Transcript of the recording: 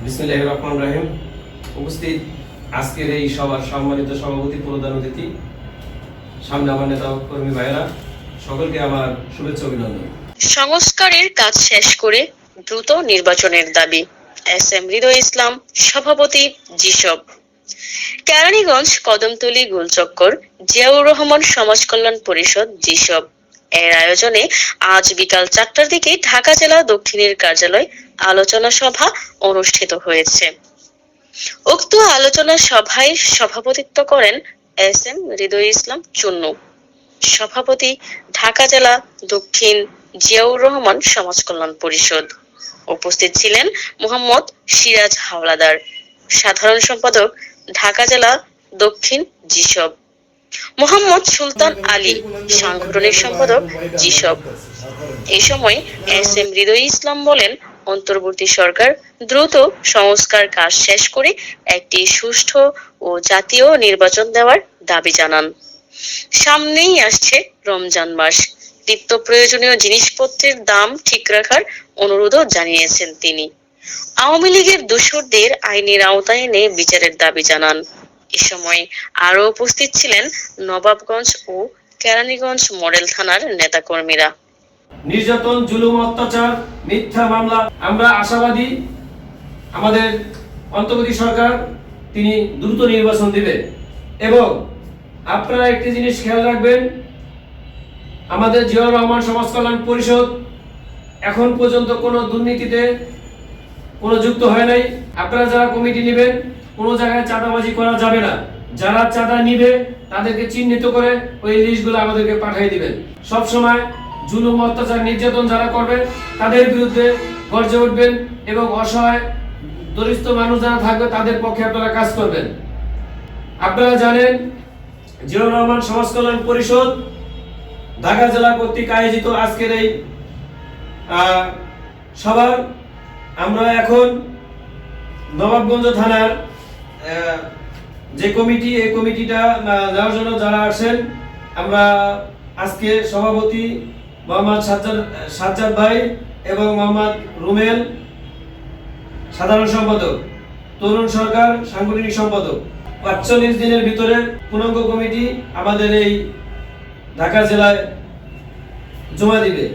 বিসমিল্লাহির রহমানির রহিম। উপস্থিত আজকের এই সভার সম্মানিত সভাপতি, প্রধান অতিথি, সামনে আমার নেতা কর্মী ভাইয়েরা, সকলকে আমার শুভেচ্ছা অভিনন্দন। সংস্কারের কাজ শেষ করে দ্রুত নির্বাচনের দাবি। এস এম হৃদয় ইসলাম, সভাপতি, জিসব। কেরানীগঞ্জ কদমতলী গোলচক্কর জিয়াউর রহমান সমাজ কল্যাণ পরিষদ, জিসব এর আয়োজনে আজ বিকাল 4টার দিকে ঢাকা জেলা দক্ষিণের কার্যালয় আলোচনা সভা অনুষ্ঠিত হয়েছে। উক্ত আলোচনা সভায় সভাপতিত্ব করেন এস এম হৃদয় ইসলাম চুন্নু, সভাপতি, ঢাকা জেলা দক্ষিণ জিয়াউর রহমান সমাজ কল্যাণ পরিষদ। উপস্থিত ছিলেন মোহাম্মদ সিরাজ হাওলাদার, সাধারণ সম্পাদক, ঢাকা জেলা দক্ষিণ জিসব, মোহাম্মদ সুলতান আলী, সাংগঠনিক সম্পাদক, জিসব। এই সময় এস এম হৃদয় ইসলাম বলেন, অন্তর্বর্তী সরকার দ্রুত সংস্কার কাজ শেষ করে একটি সুষ্ঠু ও জাতীয় নির্বাচন দেওয়ার দাবি জানান। সামনেই আসছে রমজান মাস, নিত্য প্রয়োজনীয় জিনিসপত্রের দাম ঠিক রাখার অনুরোধও জানিয়েছেন তিনি। আওয়ামী লীগের দোসরদের আইনের আওতায় এনে বিচারের দাবি জানান। এ সময় আরো উপস্থিত ছিলেন নবাবগঞ্জ ও কেরানীগঞ্জ মডেল থানার নেতাকর্মীরা। নির্যাতন, জুলুম, অত্যাচার, মিথ্যা মামলা, আমরা আশাবাদী আমাদের অন্তর্বর্তী সরকার তিনি দ্রুত নির্বাচন দিবে। এবং আপনারা একটি জিনিস খেয়াল রাখবেন, আমাদের জিয়াউর রহমান সমাজ কল্যাণ পরিষদ এখন পর্যন্ত কোনো দুর্নীতিতে কোনো যুক্ত হয় নাই। আপনারা যারা কমিটি নেবেন, কোনো জায়গায় চাঁদাবাজি করা যাবে না। যারা চাঁদা নিবে তাদেরকে চিহ্নিত করে ওই লিস্টগুলো আমাদেরকে পাঠিয়ে দিবেন। সব সময় জুলুম, অত্যাচার, নির্যাতন যারা করবে তাদের বিরুদ্ধে গর্জে উঠবেন এবং অসহায় দরিদ্র মানুষ যারা থাকবে তাদের পক্ষে আপনারা কাজ করবেন। আপনারা জানেন জিয়াউর রহমান সমাজ কল্যাণ পরিষদ ঢাকা জেলা কর্তৃক আয়োজিত আজকের এই সভার আমরা এখন নবাবগঞ্জ থানার যে কমিটি, এই কমিটিটা নেওয়ার জন্য যারা আসেন, আমরা আজকে সভাপতি মোহাম্মদ সাজ্জাদ ভাই এবং মোহাম্মদ রুমেল সাধারণ সম্পাদক, তরুণ সরকার সাংগঠনিক সম্পাদক, ৪৫ দিনের ভিতরে পূর্ণাঙ্গ কমিটি আমাদের এই ঢাকা জেলায় জমা দিবে।